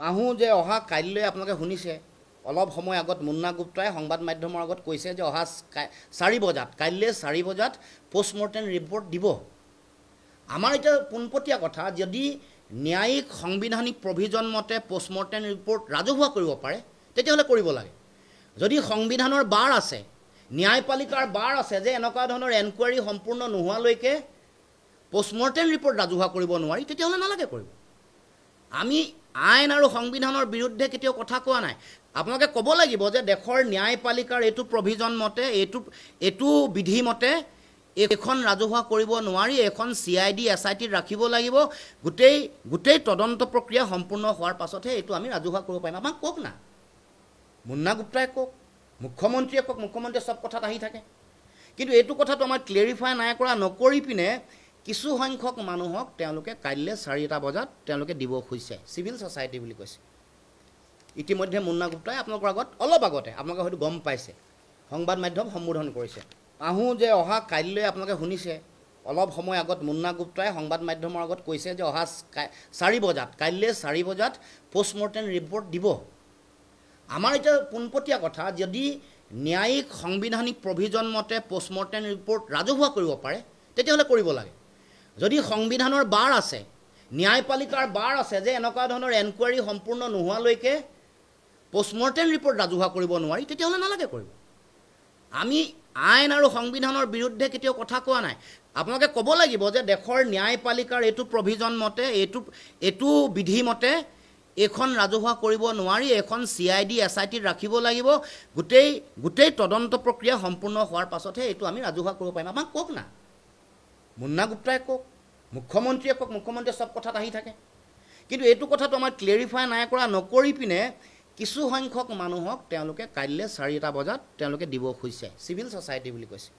আহোঁ যে অহা কাইলৈ আপোনালোকে শুনিছে অলপ সময় আগত মুন্না গুপ্তাই সংবাদ মাধ্যমৰ আগত কৈছে যে অহা 4 বজাত কাইলৈ 4 বজাত পোষ্টমৰ্টেম ৰিপৰ্ট দিব। আমাৰ এতিয়া পোনপটীয়া কথা, যদি ন্যায়িক সাংবিধানিক প্ৰভিজন মতে পোষ্টমৰ্টেম ৰিপৰ্ট ৰাজহুৱা কৰিব পাৰে তেতিয়াহ'লে কৰিব লাগে। যদি সংবিধানৰ বাৰ আছে, ন্যায়পালিকাৰ বাৰ আছে যে এনেকুৱা ধৰণৰ এনকুৱাৰী সম্পূৰ্ণ নোহোৱালৈকে পোষ্টমৰ্টেম ৰিপৰ্ট ৰাজহুৱা কৰিব নোৱাৰি, তেতিয়াহ'লে নালাগে কৰিব। আমি আইন আৰু সংবিধানৰ বিৰুদ্ধে কেতিয়াও কথা কোৱা নাই। আপোনালোকে ক'ব লাগিব যে দেশৰ ন্যায়পালিকাৰ এইটো প্ৰভিজন মতে এইটো বিধি মতে এখন ৰাজহুৱা কৰিব নোৱাৰি, এখন CID SIT ৰাখিব লাগিব। গোটেই তদন্ত প্ৰক্ৰিয়া সম্পূৰ্ণ হোৱাৰ পাছতহে এইটো আমি ৰাজহুৱা কৰিব পাৰিম। আমাক কওক না, মুন্না গুপ্তাই কওক, মুখ্যমন্ত্ৰীয়ে কওক, মুখ্যমন্ত্ৰীয়ে চব কথাত আহি থাকে। কিন্তু এইটো কথাটো আমাৰ ক্লিয়াৰিফাই নাই কৰা, নকৰি পিনে কিছু সংখ্যক মানুহক তেওঁলোকে কাইলৈ 4টা বজাত তেওঁলোকে দিব খুজিছে, চিভিল ছ'চাইটি বুলি কৈছে। ইতিমধ্যে মুন্না গুপ্তাই আপোনালোকৰ আগত অলপ আগতে আপোনালোকে হয়তো গম পাইছে, সংবাদ মাধ্যম সম্বোধন কৰিছে। আহোঁ যে অহা কাইলৈ আপোনালোকে শুনিছে অলপ সময় আগত মুন্না গুপ্তাই সংবাদ মাধ্যমৰ আগত কৈছে যে অহা 4 বজাত কাইলৈ 4 বজাত পোষ্টমৰ্টেম ৰিপৰ্ট দিব। আমাৰ এতিয়া পোনপটীয়া কথা, যদি ন্যায়িক সাংবিধানিক প্ৰভিজন মতে পোষ্টমৰ্টেম ৰিপৰ্ট ৰাজহুৱা কৰিব পাৰে তেতিয়াহ'লে কৰিব লাগে। যদি সংবিধানৰ বাৰ আছে, ন্যায়পালিকাৰ বাৰ আছে যে এনেকুৱা ধৰণৰ এনকুৱাৰী সম্পূৰ্ণ নোহোৱালৈকে পোষ্টমৰ্টেম ৰিপৰ্ট ৰাজহুৱা কৰিব নোৱাৰি, তেতিয়াহ'লে নালাগে কৰিব। আমি আইন আৰু সংবিধানৰ বিৰুদ্ধে কেতিয়াও কথা কোৱা নাই। আপোনালোকে ক'ব লাগিব যে দেশৰ ন্যায়পালিকাৰ এইটো প্ৰভিজন মতে এইটো বিধি মতে এখন ৰাজহুৱা কৰিব নোৱাৰি, এখন CID SIT ৰাখিব লাগিব। গোটেই তদন্ত প্ৰক্ৰিয়া সম্পূৰ্ণ হোৱাৰ পাছতহে এইটো আমি ৰাজহুৱা কৰিব পাৰিম। আমাক কওক না, মুন্না গুপ্তাই কওক, মুখ্যমন্ত্ৰীয়ে কওক, মুখ্যমন্ত্ৰীয়ে চব কথাত আহি থাকে। কিন্তু এইটো কথাটো আমাৰ ক্লিয়াৰিফাই নাই কৰা, নকৰি পিনে কিছু সংখ্যক মানুহক তেওঁলোকে কাইলৈ 4টা বজাত তেওঁলোকে দিব খুজিছে, চিভিল ছ'চাইটি বুলি কৈছে।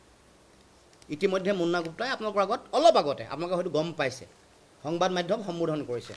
ইতিমধ্যে মুন্না গুপ্তাই আপোনালোকৰ আগত অলপ আগতে আপোনালোকে হয়তো গম পাইছে, সংবাদ মাধ্যম সম্বোধন কৰিছে।